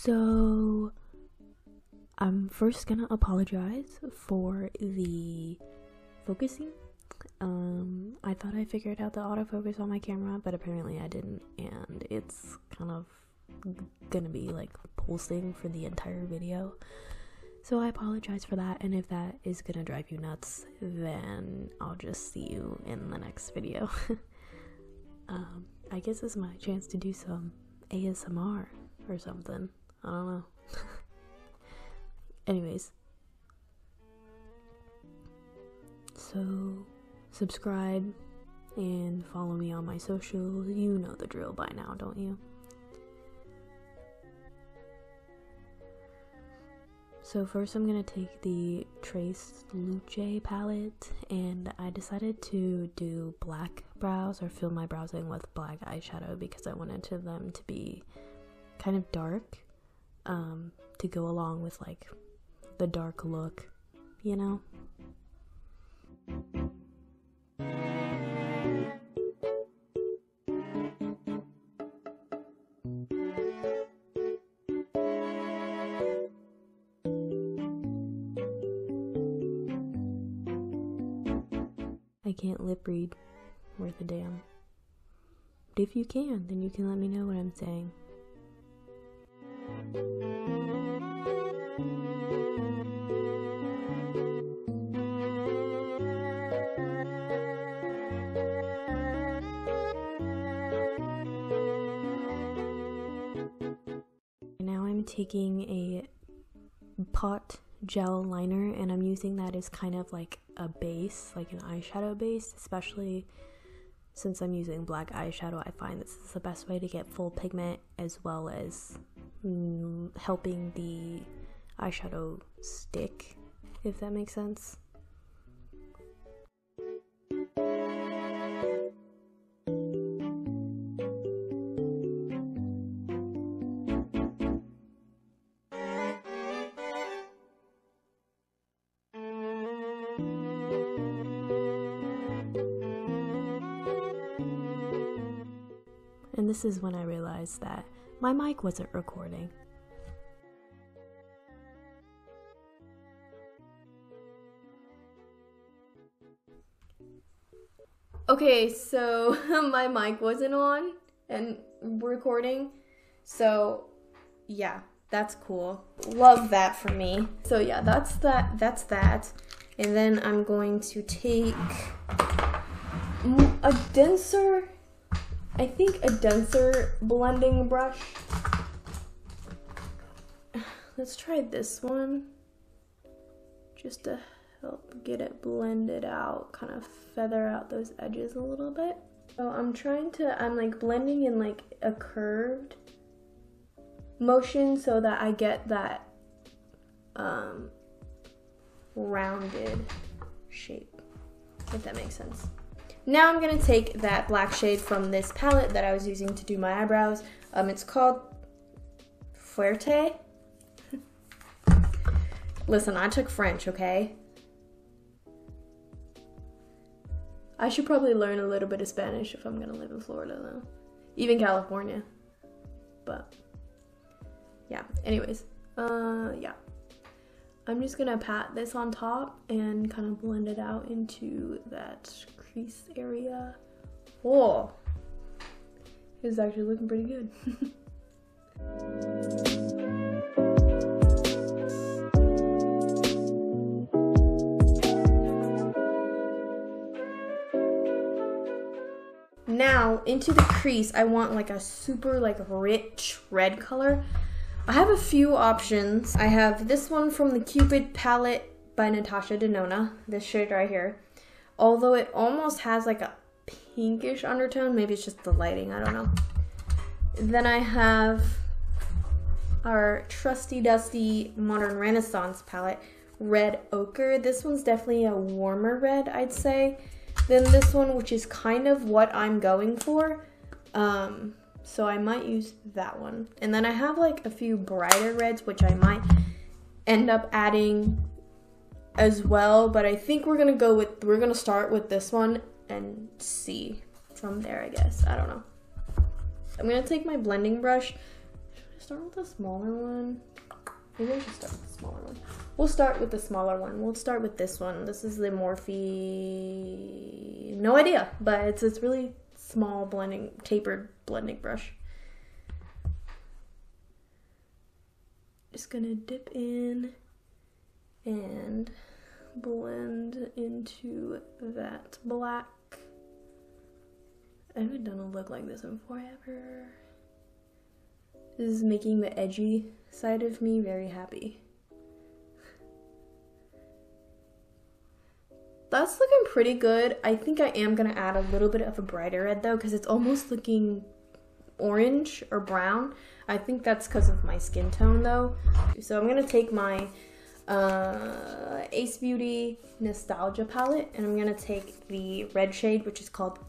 So I'm first gonna apologize for the focusing. I thought I figured out the autofocus on my camera, but apparently I didn't, and it's kind of gonna be like pulsing for the entire video. So I apologize for that, and if that is gonna drive you nuts, then I'll just see you in the next video. I guess this is my chance to do some ASMR or something. I don't know. Anyways, so subscribe and follow me on my socials. You know the drill by now, don't you? So first I'm gonna take the Trace Luce palette, and I decided to do black brows, or fill my brows in with black eyeshadow, because I wanted them to be kind of dark, to go along with like the dark look, you know? I can't lip read worth a damn. But if you can, then you can let me know what I'm saying. Now I'm taking a pot gel liner, and I'm using that as kind of like a base, like an eyeshadow base, especially since I'm using black eyeshadow. I find this is the best way to get full pigment, as well as helping the eyeshadow stick, if that makes sense. And this is when I realized that my mic wasn't recording. Okay, so my mic wasn't on and recording, so yeah, that's cool. Love that for me. So yeah, that's that. And then I'm going to take a denser blending brush. Let's try this one, just to help get it blended out, kind of feather out those edges a little bit. So I'm like blending in like a curved motion so that I get that rounded shape, if that makes sense. Now I'm gonna take that black shade from this palette that I was using to do my eyebrows. It's called Fuerte. Listen, I took French, okay? I should probably learn a little bit of Spanish if I'm gonna live in Florida though. Even California. But yeah, anyways, yeah. I'm just gonna pat this on top and kind of blend it out into that crease area. Oh, it's actually looking pretty good. Now into the crease, I want like a super like rich red color. I have a few options. I have this one from the Cupid palette by Natasha Denona, this shade right here. Although it almost has like a pinkish undertone, maybe it's just the lighting, I don't know. Then I have our trusty dusty Modern Renaissance palette, Red Ochre. This one's definitely a warmer red, I'd say, than this one, which is kind of what I'm going for. So I might use that one. And then I have like a few brighter reds, which I might end up adding as well, but I think we're gonna start with this one and see from there, I guess. I don't know. I'm gonna take my blending brush, start with the smaller one? Maybe I should start with the smaller one. We'll start with the smaller one. We'll start with this one. This is the Morphe, no idea, but it's really small blending, tapered blending brush. Just gonna dip in and blend into that black. I haven't done a look like this before ever. This is making the edgy side of me very happy. That's looking pretty good. I think I am gonna add a little bit of a brighter red though, because it's almost looking orange or brown. I think that's because of my skin tone though. So I'm gonna take my Beaute Nostalgia palette, and I'm gonna take the red shade, which is called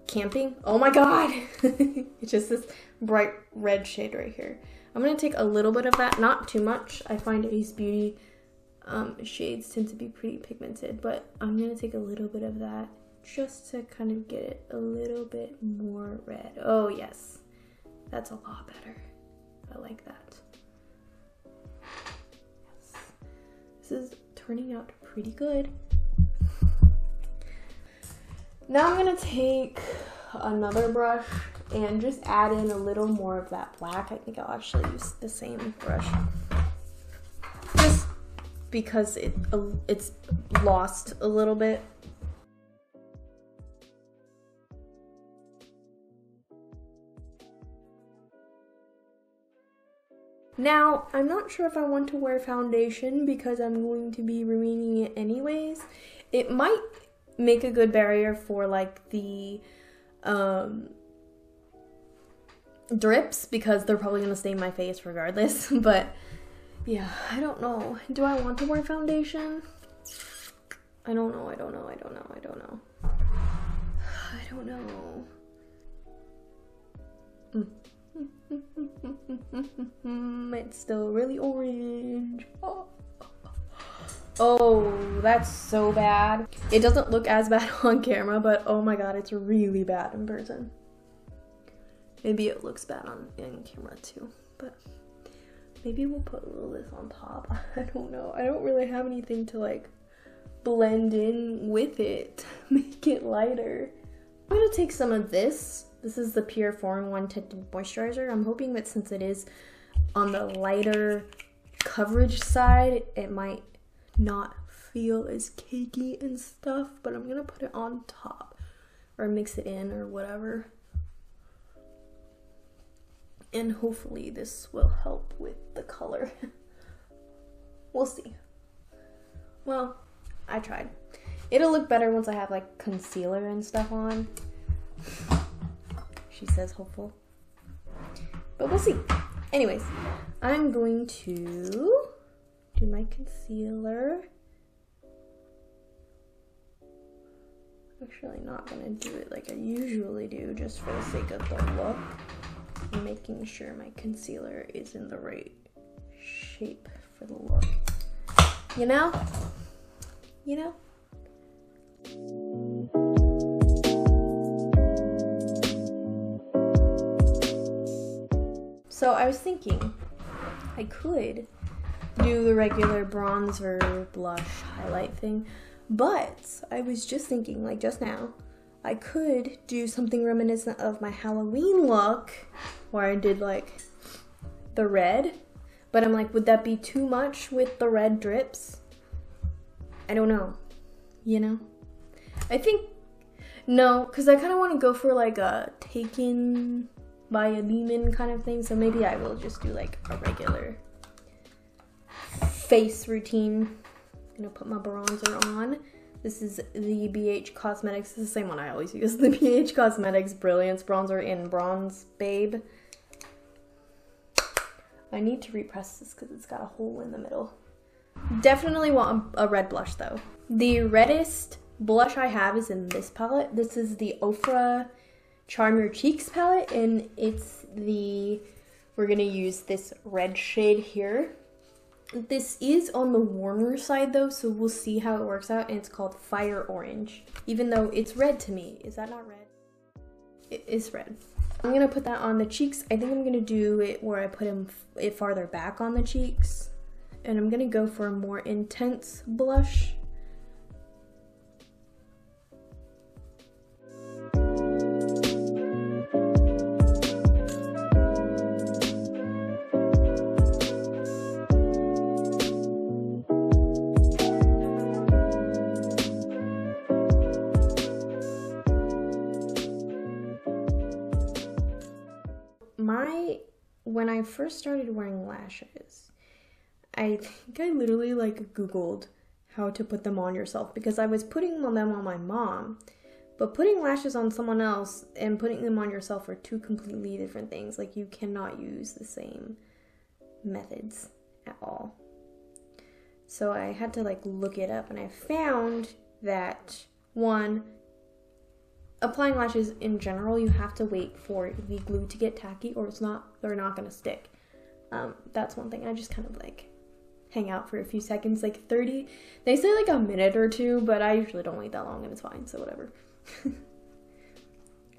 Camping. Oh my god! It's just this bright red shade right here. I'm gonna take a little bit of that, not too much. I find Ace Beauty shades tend to be pretty pigmented, but I'm gonna take a little bit of that just to kind of get it a little bit more red. Oh yes, that's a lot better. I like that. Yes. This is turning out pretty good. Now I'm gonna take another brush and just add in a little more of that black. I think I'll actually use the same brush, just because it's lost a little bit. Now, I'm not sure if I want to wear foundation because I'm going to be remaining it anyways. It might make a good barrier for like the drips, because they're probably gonna stain my face regardless. But yeah, I don't know. Do I want to wear foundation? I don't know. It's still really orange. Oh, that's so bad. It doesn't look as bad on camera, but oh my god, it's really bad in person. Maybe it looks bad in camera too, but maybe we'll put a little of this on top. I don't know. I don't really have anything to like blend in with it, make it lighter. I'm gonna take some of this. This is the Pure 4-in-1 Tinted Moisturizer. I'm hoping that since it is on the lighter coverage side, it might not feel as cakey and stuff, but I'm gonna put it on top or mix it in or whatever. And hopefully this will help with the color. We'll see. Well, I tried. It'll look better once I have like concealer and stuff on. She says hopeful. But we'll see. Anyways, I'm going to do my concealer. Actually not gonna do it like I usually do, just for the sake of the look. I'm making sure my concealer is in the right shape for the look. You know? You know? So I was thinking I could do the regular bronzer, blush, highlight thing, but I was just thinking, like just now, I could do something reminiscent of my Halloween look where I did like the red, but I'm like, would that be too much with the red drips? I don't know, you know? I think, no, because I kind of want to go for like a Taken by a Demon kind of thing, so maybe I will just do like a regular face routine. I'm gonna put my bronzer on. This is the BH Cosmetics, it's the same one I always use, the BH Cosmetics Brilliance bronzer in Bronze Babe. I need to repress this because it's got a hole in the middle. Definitely want a red blush though. The reddest blush I have is in this palette. This is the Ofra Charm Your Cheeks palette, and it's the, we're gonna use this red shade here. This is on the warmer side though, so we'll see how it works out, and it's called Fire Orange. Even though it's red to me. Is that not red? It is red. I'm gonna put that on the cheeks. I think I'm gonna do it where I put it farther back on the cheeks. And I'm gonna go for a more intense blush. When I first started wearing lashes, I think I literally like Googled how to put them on yourself because I was putting them on my mom, but putting lashes on someone else and putting them on yourself are two completely different things. Like, you cannot use the same methods at all. So I had to like look it up, and I found that one, applying lashes in general, you have to wait for the glue to get tacky or they're not gonna stick. That's one thing. I just kind of like hang out for a few seconds, like 30, they say like a minute or two, but I usually don't wait that long and it's fine, so whatever.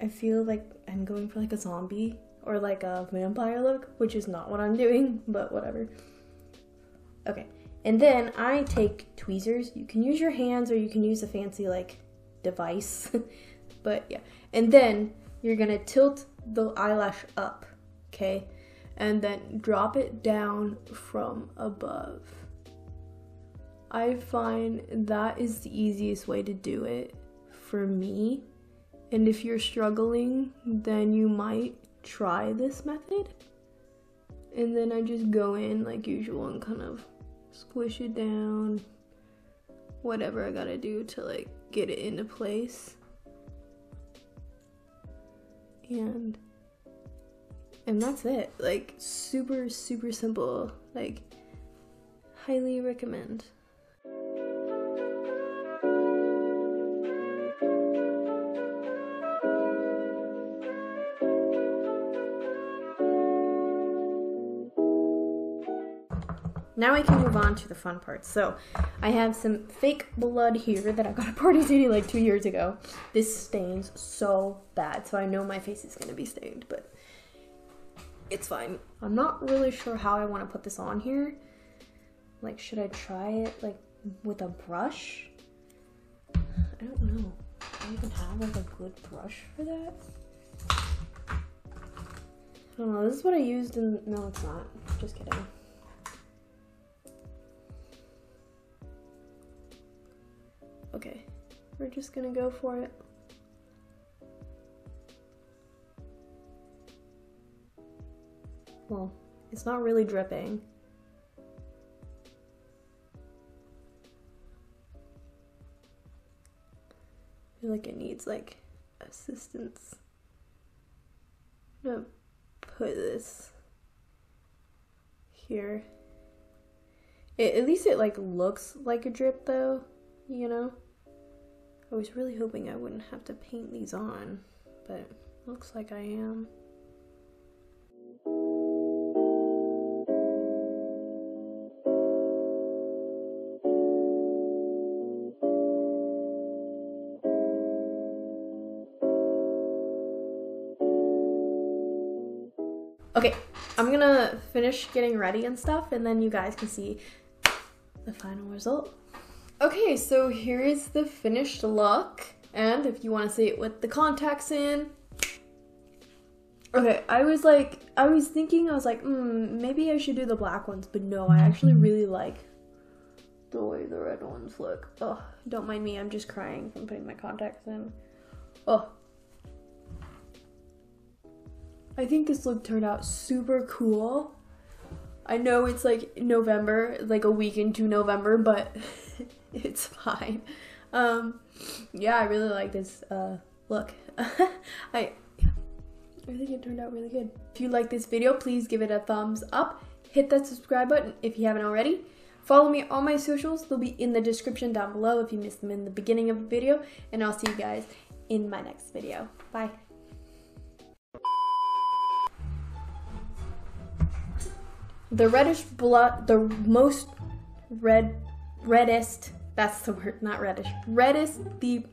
I feel like I'm going for like a zombie or like a vampire look, which is not what I'm doing, but whatever. Okay, and then I take tweezers. You can use your hands or you can use a fancy like device. But yeah, and then you're gonna tilt the eyelash up, okay? And then drop it down from above. I find that is the easiest way to do it for me. And if you're struggling, then you might try this method. And then I just go in like usual and kind of squish it down. Whatever I gotta do to like get it into place. And that's it. Like, super, super simple. Like, highly recommend. Now I can move on to the fun parts. So I have some fake blood here that I got at Party City like 2 years ago. This stains so bad, so I know my face is gonna be stained, but it's fine. I'm not really sure how I want to put this on here. Like, should I try it like with a brush? I don't know. Do I even have like a good brush for that? I don't know. This is what I used in. No, it's not. Just kidding. Okay, we're just gonna go for it. Well, it's not really dripping. I feel like it needs like assistance. I'm gonna put this here. At least it like looks like a drip though, you know? I was really hoping I wouldn't have to paint these on, but looks like I am. Okay, I'm gonna finish getting ready and stuff, and then you guys can see the final result. Okay, so here is the finished look, and if you want to see it with the contacts in. Okay, I was thinking, maybe I should do the black ones, but no, I actually really like the way the red ones look. Oh, don't mind me, I'm just crying from putting my contacts in. Oh. I think this look turned out super cool. I know it's like November, like a week into November, but it's fine. Yeah, I really like this look. I think it turned out really good. If you like this video, please give it a thumbs up. Hit that subscribe button if you haven't already. Follow me on my socials. They'll be in the description down below if you missed them in the beginning of the video. And I'll see you guys in my next video. Bye. The reddish blood, the most reddest, that's the word, not reddish, reddest, the